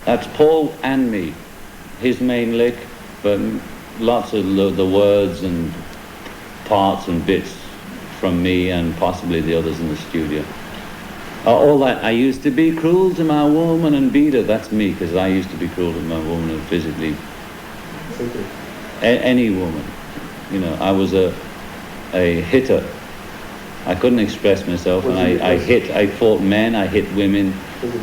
That's Paul and me. His main lick, but lots of the words and parts and bits from me and possibly the others in the studio. All that, I used to be cruel to my woman and beat her. That's me, because I used to be cruel to my woman and physically. Any woman. You know, I was a hitter. I couldn't express myself, and I fought men, I hit women,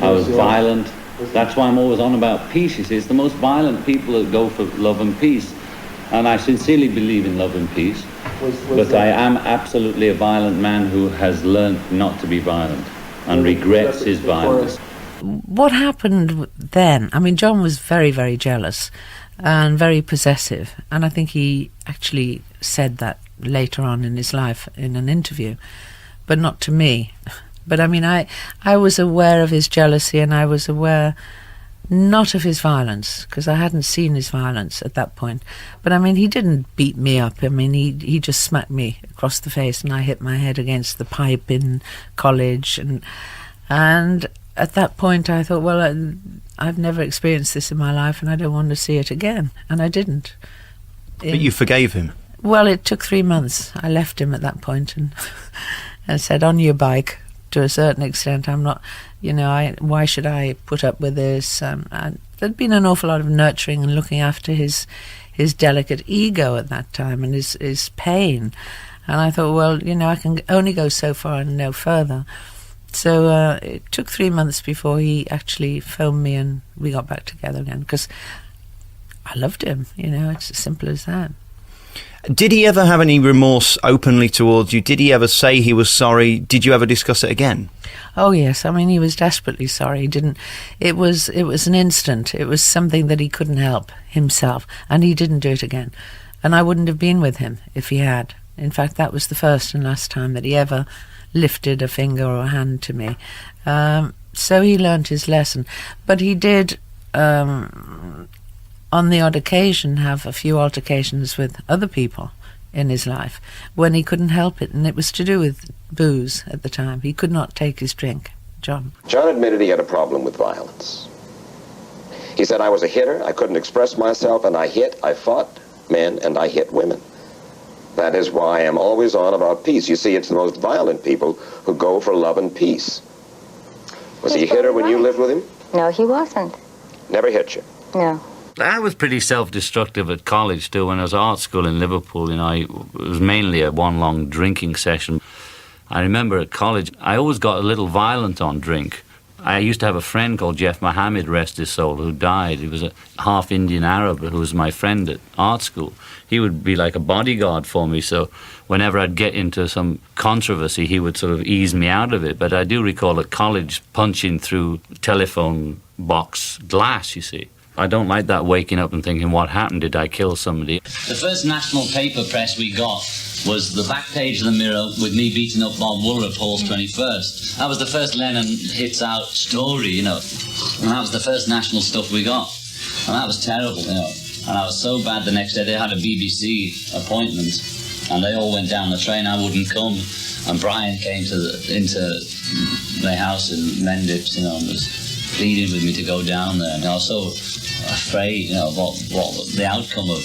I was violent. That's why I'm always on about peace, you see. It's the most violent people that go for love and peace. And I sincerely believe in love and peace. But I am absolutely a violent man who has learned not to be violent and regrets his violence. What happened then? I mean, John was very, very jealous and very possessive. And I think he actually said that later on in his life in an interview, but not to me. But I mean, I was aware of his jealousy, and I was aware not of his violence, because I hadn't seen his violence at that point. But I mean, he didn't beat me up. I mean, he just smacked me across the face, and I hit my head against the pipe in college. And at that point I thought, well, I've never experienced this in my life, and I don't want to see it again. And I didn't. But you forgave him? Well, it took 3 months. I left him at that point and said, on your bike. To a certain extent, I'm not, you know, why should I put up with this? There'd been an awful lot of nurturing and looking after his delicate ego at that time and his pain. And I thought, well, you know, I can only go so far and no further. So it took 3 months before he actually phoned me and we got back together again, because I loved him, you know, it's as simple as that. Did he ever have any remorse openly towards you? Did he ever say he was sorry? Did you ever discuss it again? Oh yes, I mean, he was desperately sorry. He didn't. It was an instant. It was something that he couldn't help himself, and he didn't do it again. And I wouldn't have been with him if he had. In fact, that was the first and last time that he ever lifted a finger or a hand to me. So he learnt his lesson. But he did, on the odd occasion, have a few altercations with other people in his life when he couldn't help it, and it was to do with booze at the time. He could not take his drink. John admitted he had a problem with violence. He said, I was a hitter, I couldn't express myself, and I fought men, and I hit women. That is why I'm always on about peace. You see, it's the most violent people who go for love and peace. Was he a hitter when you lived with him? No, he wasn't. Never hit you? No. I was pretty self-destructive at college too. When I was at art school in Liverpool, you know, it was mainly one long drinking session. I remember at college, I always got a little violent on drink. I used to have a friend called Jeff Mohammed, rest his soul, who died. He was a half Indian Arab who was my friend at art school. He would be like a bodyguard for me, so whenever I'd get into some controversy, he would sort of ease me out of it. But I do recall at college punching through telephone box glass, you see. I don't like that, waking up and thinking, what happened? Did I kill somebody? The first national paper press we got was the back page of the Mirror with me beating up Bob Wooler at Paul's 21st. That was the first Lennon hits out story, you know. And that was the first national stuff we got. And that was terrible, you know. And I was so bad the next day, they had a BBC appointment and they all went down the train, I wouldn't come. And Brian came into my house in Mendips, you know, and was pleading with me to go down there. And I was so afraid, you know, what the outcome of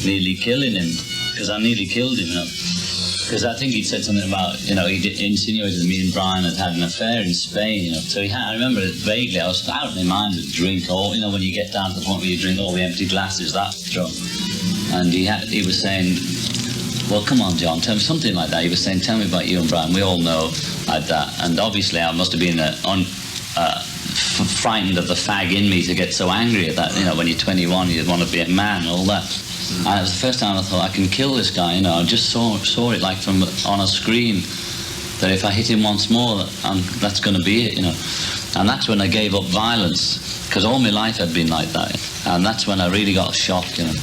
nearly killing him, because I nearly killed him, you know. Because I think he'd said something about, you know, he insinuated that me and Brian had an affair in Spain, you know. So I remember it vaguely. I was out of my mind to drink all, you know, when you get down to the point where you drink all the empty glasses, that drunk. And he was saying, well, come on, John, tell me something like that. He was saying, tell me about you and Brian. We all know like that. And obviously I must have been frightened of the fag in me to get so angry at that. You know, when you're 21, you want to be a man and all that. And it was the first time I thought, I can kill this guy, you know. I just saw it like from on a screen, that if I hit him once more, that's going to be it, you know. And that's when I gave up violence, because all my life had been like that. And that's when I really got shocked, you know.